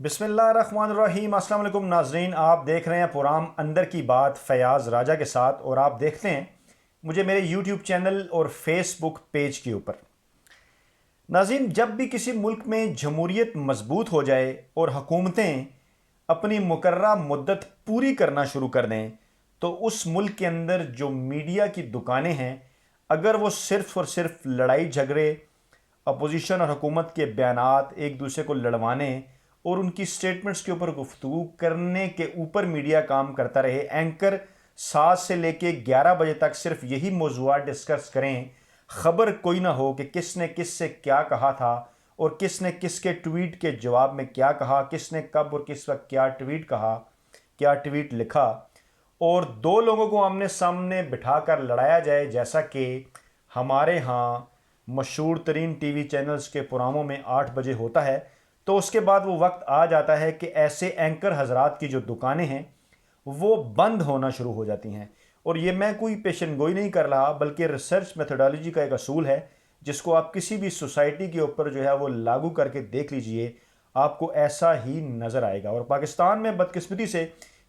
बिस्मिल्लाहिर्रहमानिर्रहीम। अस्सलाम वालेकुम नाजरीन, आप देख रहे हैं प्रोग्राम अंदर की बात फैयाज़ राजा के साथ, और आप देखते हैं मुझे मेरे यूट्यूब चैनल और फेसबुक पेज के ऊपर। नाज़रीन, जब भी किसी मुल्क में जमहूरियत मजबूत हो जाए और हुकूमतें अपनी मुकर्ररा मुद्दत पूरी करना शुरू कर दें, तो उस मुल्क के अंदर जो मीडिया की दुकानें हैं, अगर वो सिर्फ़ और सिर्फ लड़ाई झगड़े, अपोजिशन और हुकूमत के बयानात, एक दूसरे को लड़वाने और उनकी स्टेटमेंट्स के ऊपर गुफ्तगू करने के ऊपर मीडिया काम करता रहे, एंकर 7 से लेके 11 बजे तक सिर्फ यही मौज़ूआत डिस्कस करें, ख़बर कोई ना हो कि किसने किस से क्या कहा था और किसने किसके ट्वीट के जवाब में क्या कहा, किसने कब और किस वक्त क्या ट्वीट कहा, क्या ट्वीट लिखा, और दो लोगों को आमने सामने बिठाकर लड़ाया जाए, जैसा कि हमारे यहाँ मशहूर तरीन टीवी चैनल्स के प्रोग्रामों में 8 बजे होता है। तो उसके बाद वो वक्त आ जाता है कि ऐसे एंकर हजरात की जो दुकानें हैं वो बंद होना शुरू हो जाती हैं। और ये मैं कोई पेशन गोई नहीं कर रहा, बल्कि रिसर्च मेथोडोलॉजी का एक असूल है, जिसको आप किसी भी सोसाइटी के ऊपर जो है वो लागू करके देख लीजिए, आपको ऐसा ही नज़र आएगा। और पाकिस्तान में बदकिस्मती से,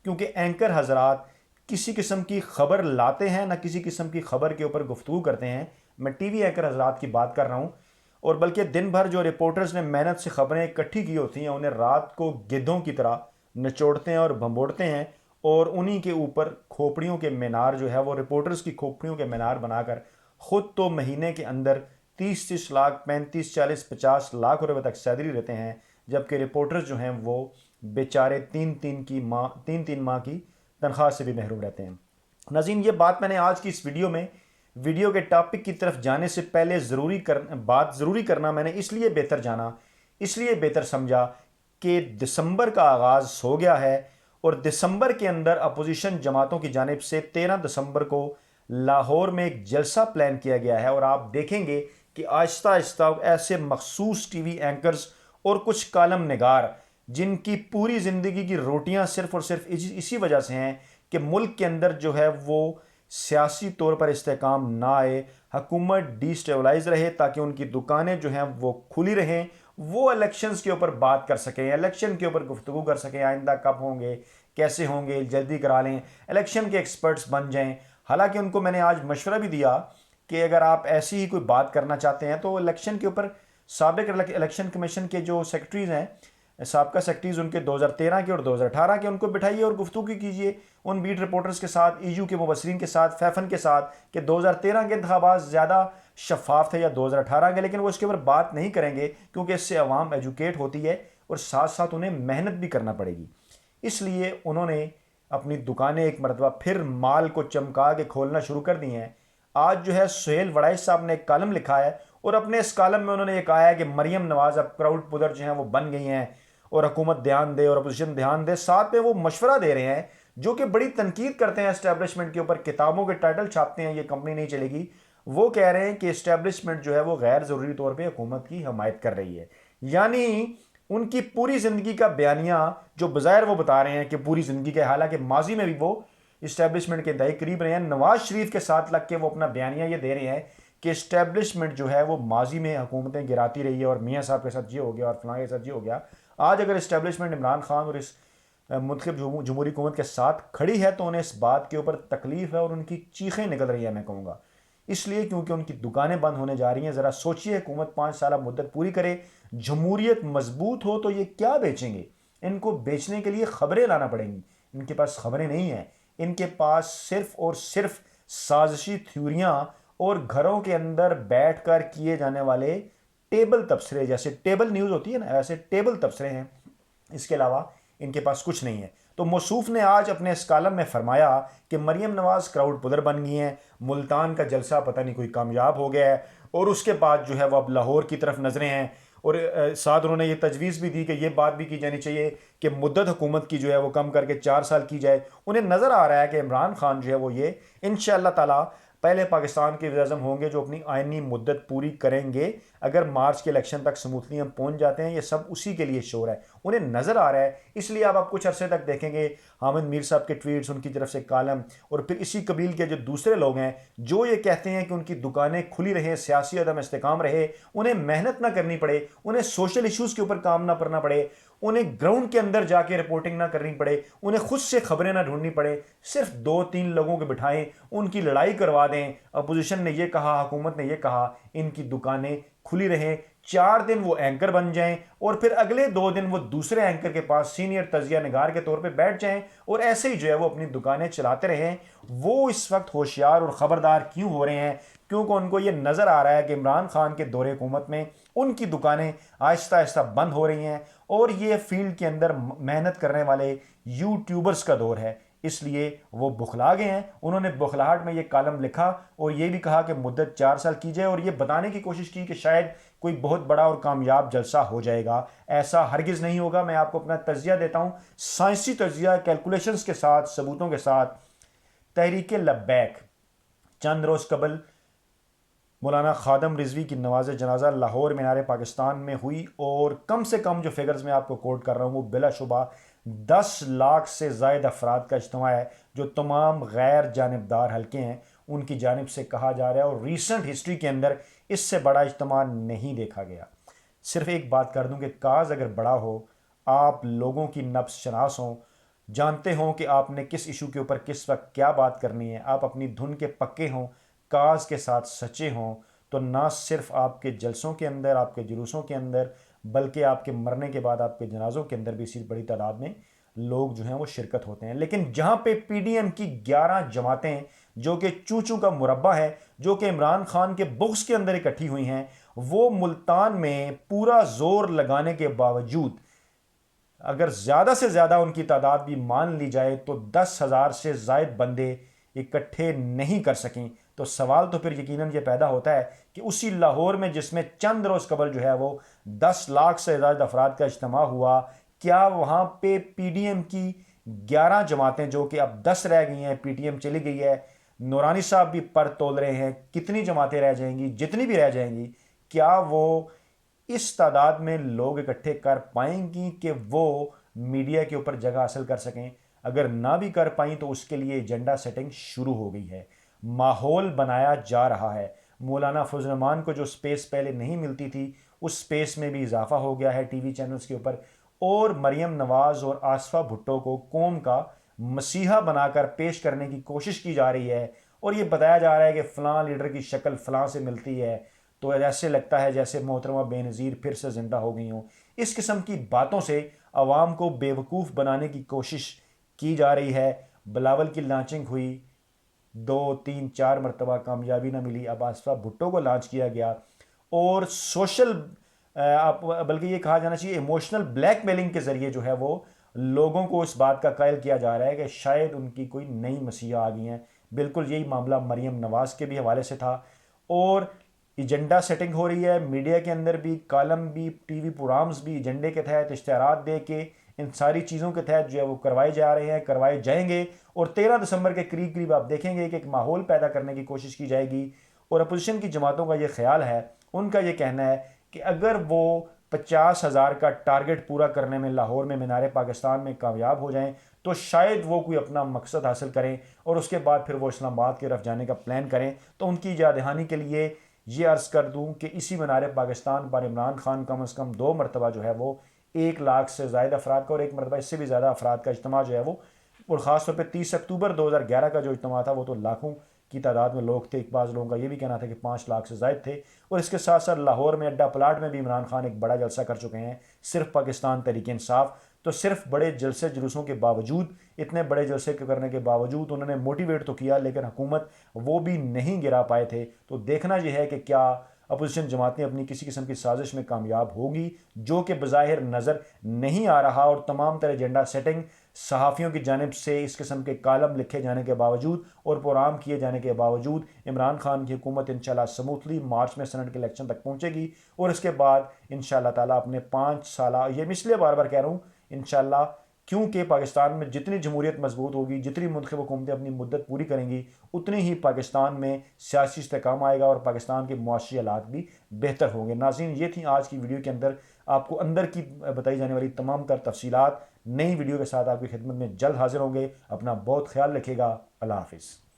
क्योंकि एंकर हजरात किसी किस्म की खबर लाते हैं ना किसी किस्म की खबर के ऊपर गुफ्तगू करते हैं, मैं टीवी एंकर हजरात की बात कर रहा हूँ, और बल्कि दिन भर जो रिपोर्टर्स ने मेहनत से खबरें इकट्ठी की होती हैं, उन्हें रात को गिद्धों की तरह निचोड़ते हैं और भंबोड़ते हैं, और उन्हीं के ऊपर खोपड़ियों के मीनार जो है वो रिपोर्टर्स की खोपड़ियों के मीनार बनाकर खुद तो महीने के अंदर 30-30 लाख, 35-40-50 लाख रुपए तक सैलरी रहते हैं, जबकि रिपोर्टर्स जो हैं वो बेचारे 3-3 माह की तनख्वाह से भी महरूम रहते हैं। नाज़रीन, ये बात मैंने आज की इस वीडियो के टॉपिक की तरफ जाने से पहले बात ज़रूरी करना मैंने इसलिए बेहतर समझा कि दिसंबर का आगाज़ हो गया है, और दिसंबर के अंदर अपोजिशन जमातों की जानिब से 13 दिसंबर को लाहौर में एक जलसा प्लान किया गया है। और आप देखेंगे कि आहिस्ता आहिस्ता ऐसे मखसूस टीवी एंकर्स और कुछ कालम निगार, जिनकी पूरी ज़िंदगी की रोटियां सिर्फ और सिर्फ इसी वजह से हैं कि मुल्क के अंदर जो है वो सियासी तौर पर इस्तेकाम ना आए, हुकूमत डिस्टेबलाइज रहे, ताकि उनकी दुकानें जो हैं वो खुली रहें, वो इलेक्शंस के ऊपर बात कर सकें, इलेक्शन के ऊपर गुफ्तगू कर सकें, आइंदा कब होंगे, कैसे होंगे, जल्दी करा लें, इलेक्शन के एक्सपर्ट्स बन जाएं। हालांकि उनको मैंने आज मशवरा भी दिया कि अगर आप ऐसी ही कोई बात करना चाहते हैं तो इलेक्शन के ऊपर साबिक इलेक्शन कमीशन के जो सेक्रेटरीज हैं, साबका सेक्रेटरीज उनके 2013 के और 2018 के, उनको बिठाइए और गुफ्तगू कीजिए उन बीट रिपोर्टर्स के साथ, ईयू के मुबसरीन के साथ, फैफन के साथ, कि 2013 के इंतखाबात ज़्यादा शफाफ थे या 2018 के, लेकिन वो इसके ऊपर बात नहीं करेंगे क्योंकि इससे अवाम एजुकेट होती है और साथ साथ उन्हें मेहनत भी करना पड़ेगी। इसलिए उन्होंने अपनी दुकानें एक मरतबा फिर माल को चमका के खोलना शुरू कर दी हैं। आज जो है सोहेल वड़ाइच साहब ने एक कॉलम लिखा है, और अपने इस कॉलम में उन्होंने ये कहा है कि मरियम नवाज अब क्राउड पुदर जो हैं वो बन गई हैं, और हुकूमत ध्यान दे और अपोजिशन ध्यान दे। साथ में वो मशवरा दे रहे हैं, जो कि बड़ी तनकीद करते हैं एस्टेब्लिशमेंट के ऊपर, किताबों के टाइटल छापते हैं ये कंपनी नहीं चलेगी। वो कह रहे हैं कि एस्टेब्लिशमेंट जो है वो गैर ज़रूरी तौर पर हुकूमत की हमायत कर रही है। यानी उनकी पूरी ज़िंदगी का बयानिया जो बज़ाहिर वो बता रहे हैं कि पूरी ज़िंदगी के, हालांकि माजी में भी वो इस्टेब्लिशमेंट के इंतहाई करीब रहे हैं, नवाज शरीफ के साथ लग के वो अपना बयानिया ये दे रहे हैं कि इस्टेब्लिशमेंट जो है वो माजी में हुकूमतें गिराती रही है, और मियाँ साहब के साथ ये हो गया और फलां के साथ ये हो गया। आज अगर इस्टेब्लिशमेंट इमरान खान और इस मुंतखब जमहूरी हुकूमत के साथ खड़ी है तो उन्हें इस बात के ऊपर तकलीफ है और उनकी चीखें निकल रही है, मैं कहूँगा। इसलिए क्योंकि उनकी दुकानें बंद होने जा रही हैं। ज़रा सोचिए, हुकूमत 5 साल मुद्दत पूरी करे, जमहूरियत मजबूत हो, तो ये क्या बेचेंगे? इनको बेचने के लिए खबरें लाना पड़ेंगी। इनके पास खबरें नहीं हैं, इनके पास सिर्फ और सिर्फ साजिशी थ्योरियाँ और घरों के अंदर बैठकर किए जाने वाले टेबल तबसरे, जैसे टेबल न्यूज़ होती है ना, ऐसे टेबल तबसरे हैं। इसके अलावा इनके पास कुछ नहीं है। तो मौसूफ ने आज अपने इस कालम में फरमाया कि मरियम नवाज क्राउड पुदर बन गई हैं, मुल्तान का जलसा पता नहीं कोई कामयाब हो गया है, और उसके बाद जो है वो अब लाहौर की तरफ नजरें हैं। और साथ उन्होंने ये तजवीज़ भी दी कि ये बात भी की जानी चाहिए कि मुद्दत हुकूमत की जो है वो कम करके 4 साल की जाए। उन्हें नज़र आ रहा है कि इमरान खान जो है वो ये इंशाअल्लाह ताला पहले पाकिस्तान के वज़ीर आज़म होंगे जो अपनी आइनी मुद्दत पूरी करेंगे। अगर मार्च के इलेक्शन तक स्मूथली हम पहुंच जाते हैं, ये सब उसी के लिए शोर है, उन्हें नज़र आ रहा है। इसलिए अब आप कुछ अरसे तक देखेंगे हामिद मीर साहब के ट्वीट्स, उनकी तरफ से कालम, और फिर इसी कबील के जो दूसरे लोग हैं जो ये कहते हैं कि उनकी दुकानें खुली रहें, सियासी अदम इस्तेकाम रहे, उन्हें मेहनत ना करनी पड़े, उन्हें सोशल इशूज़ के ऊपर काम ना करना पड़े, उन्हें ग्राउंड के अंदर जाके रिपोर्टिंग ना करनी पड़े, उन्हें खुद से खबरें ना ढूंढनी पड़े, सिर्फ 2-3 लोगों को बिठाएं, उनकी लड़ाई करवा दें, अपोजिशन ने यह कहा, हुकूमत ने यह कहा, इनकी दुकानें खुली रहें, 4 दिन वो एंकर बन जाएं और फिर अगले 2 दिन वो दूसरे एंकर के पास सीनियर तजिया निगार के तौर पे बैठ जाएं और ऐसे ही जो है वो अपनी दुकानें चलाते रहें। वो इस वक्त होशियार और ख़बरदार क्यों हो रहे हैं? क्योंकि उनको ये नज़र आ रहा है कि इमरान खान के दौरे हुकूमत में उनकी दुकानें आहिस्ता आहिस्ता बंद हो रही हैं और ये फील्ड के अंदर मेहनत करने वाले यूट्यूबर्स का दौर है, इसलिए वो बुखला गए हैं। उन्होंने बुखलाहट में ये कॉलम लिखा और ये भी कहा कि मुद्दत 4 साल की जाए और ये बताने की कोशिश की कि शायद कोई बहुत बड़ा और कामयाब जलसा हो जाएगा। ऐसा हरगिज़ नहीं होगा। मैं आपको अपना तजिया देता हूँ, साइंसी तजिया, कैलकुलेशंस के साथ, सबूतों के साथ। तहरीक लब्बैक चंद रोज़ कबल मौलाना खादम रिजवी की नवाज जनाजा लाहौर मीनार पाकिस्तान में हुई और कम से कम जो फिगर्स मैं आपको कोट कर रहा हूँ वो बिलाशुबा 10 लाख से ज़ायद अफराद का इज्तिमा है जो तमाम गैर जानिबदार हल्के हैं उनकी जानिब से कहा जा रहा है और रीसेंट हिस्ट्री के अंदर इससे बड़ा इज्तिमा नहीं देखा गया। सिर्फ एक बात कर दूं कि काज अगर बड़ा हो, आप लोगों की नब्ज़ शनास हों, जानते हों कि आपने किस इशू के ऊपर किस वक्त क्या बात करनी है, आप अपनी धुन के पक्के हों, काज के साथ सच्चे हों, तो ना सिर्फ आपके जलसों के अंदर, आपके जुलूसों के अंदर, बल्कि आपके मरने के बाद आपके जनाजों के अंदर भी इसी बड़ी तादाद में लोग जो हैं वो शिरकत होते हैं। लेकिन जहाँ पे पीडीएम की 11 जमातें जो कि चूचू का मुरब्बा है, जो कि इमरान खान के बुक्स के अंदर इकट्ठी हुई हैं, वो मुल्तान में पूरा जोर लगाने के बावजूद अगर ज़्यादा से ज़्यादा उनकी तादाद भी मान ली जाए तो 10,000 से ज़ायद बंदे इकट्ठे नहीं कर सकें। तो सवाल तो फिर यकीनन ये पैदा होता है कि उसी लाहौर में जिसमें चंद रोज़ कबल जो है वो 10 लाख से ज़्यादा अफराद का इज्तिमा हुआ, क्या वहाँ पे पीडीएम की 11 जमातें जो कि अब 10 रह गई हैं, पीटीएम चली गई है, नूरानी साहब भी पर तोल रहे हैं, कितनी जमातें रह जाएंगी? जितनी भी रह जाएंगी, क्या वो इस तादाद में लोग इकट्ठे कर पाएंगी कि वो मीडिया के ऊपर जगह हासिल कर सकें? अगर ना भी कर पाई तो उसके लिए एजेंडा सेटिंग शुरू हो गई है, माहौल बनाया जा रहा है। मौलाना फजल को जो स्पेस पहले नहीं मिलती थी उस स्पेस में भी इजाफा हो गया है टीवी चैनल्स के ऊपर, और मरियम नवाज और आसफा भुट्टो को कौम का मसीहा बनाकर पेश करने की कोशिश की जा रही है और ये बताया जा रहा है कि फ़लाँ लीडर की शक्ल फ़लाँ से मिलती है, तो ऐसे लगता है जैसे मोहतरमा बेनज़ीर फिर से ज़िंदा हो गई हों। इस किस्म की बातों से आवाम को बेवकूफ़ बनाने की कोशिश की जा रही है। बिलावल की लॉन्चिंग हुई, 2-3-4 मरतबा कामयाबी ना मिली, अब आसफा भुट्टो को लॉन्च किया गया और सोशल बल्कि ये कहा जाना चाहिए इमोशनल ब्लैकमेलिंग के ज़रिए जो है वो लोगों को इस बात का कायल किया जा रहा है कि शायद उनकी कोई नई मसीहा आ गई हैं। बिल्कुल यही मामला मरियम नवाज़ के भी हवाले से था और एजेंडा सेटिंग हो रही है। मीडिया के अंदर भी कॉलम भी, टीवी प्रोग्राम्स भी एजेंडे के तहत इश्तिहारात दे के इन सारी चीज़ों के तहत जो है वो करवाए जा रहे हैं, करवाए जाएंगे और 13 दिसंबर के करीब करीब आप देखेंगे कि एक माहौल पैदा करने की कोशिश की जाएगी। और अपोजिशन की जमातों का ये ख्याल है, उनका ये कहना है कि अगर वो 50,000 का टारगेट पूरा करने में लाहौर में मीनार पाकिस्तान में कामयाब हो जाएं तो शायद वो कोई अपना मकसद हासिल करें और उसके बाद फिर वो इस्लामाबाद की तरफ जाने का प्लान करें। तो उनकी याद दहानी के लिए ये अर्ज़ कर दूं कि इसी मीनार पाकिस्तान पर इमरान खान कम अज़ कम 2 मरतबा जो है वो 1 लाख से ज़्यादा अफराद का और 1 मरतबा इससे भी ज़्यादा अफराद का इज्तिमा जो है वो, और ख़ासतौर पर 30 अक्टूबर 2011 का जो इज्तिमा था वो तो लाखों की तादाद में लोग थे। एक बाज़ लोगों का ये भी कहना था कि 5 लाख से ज़ायद थे। और इसके साथ साथ लाहौर में अड्डा प्लाट में भी इमरान खान एक बड़ा जलसा कर चुके हैं, सिर्फ पाकिस्तान तहरीक इंसाफ। तो सिर्फ बड़े जलसे जुलूसों के बावजूद, इतने बड़े जलसे करने के बावजूद उन्होंने मोटिवेट तो किया लेकिन हुकूमत वो भी नहीं गिरा पाए थे। तो देखना यह है कि क्या अपोजिशन जमातें अपनी किसी किस्म की साजिश में कामयाब होगी, जो कि बज़ाहिर नज़र नहीं आ रहा। और तमाम तरह एजेंडा सेटिंग सहाफ़ियों की जानिब से इस किस्म के कालम लिखे जाने के बावजूद और प्रोग्राम किए जाने के बावजूद इमरान खान की हुकूमत इंशाल्लाह स्मूथली मार्च में सेनेट के इलेक्शन तक पहुँचेगी और इसके बाद इंशाल्लाह ताला अपने 5 साल, ये मैं इसलिए बार बार कह रहा हूँ इंशाल्लाह, क्योंकि पाकिस्तान में जितनी जमहूरियत मजबूत होगी, जितनी मुंतखब हुकूमतें अपनी मुद्दत पूरी करेंगी, उतनी ही पाकिस्तान में सियासी इस्तेहकाम आएगा और पाकिस्तान के मुआशी हालात भी बेहतर होंगे। नाज़रीन, ये थी आज की वीडियो के अंदर आपको अंदर की बताई जाने वाली तमाम तर तफसीलात। नई वीडियो के साथ आपकी खिदमत में जल्द हाजिर होंगे। अपना बहुत ख्याल रखिएगा। अल्लाह हाफिज़।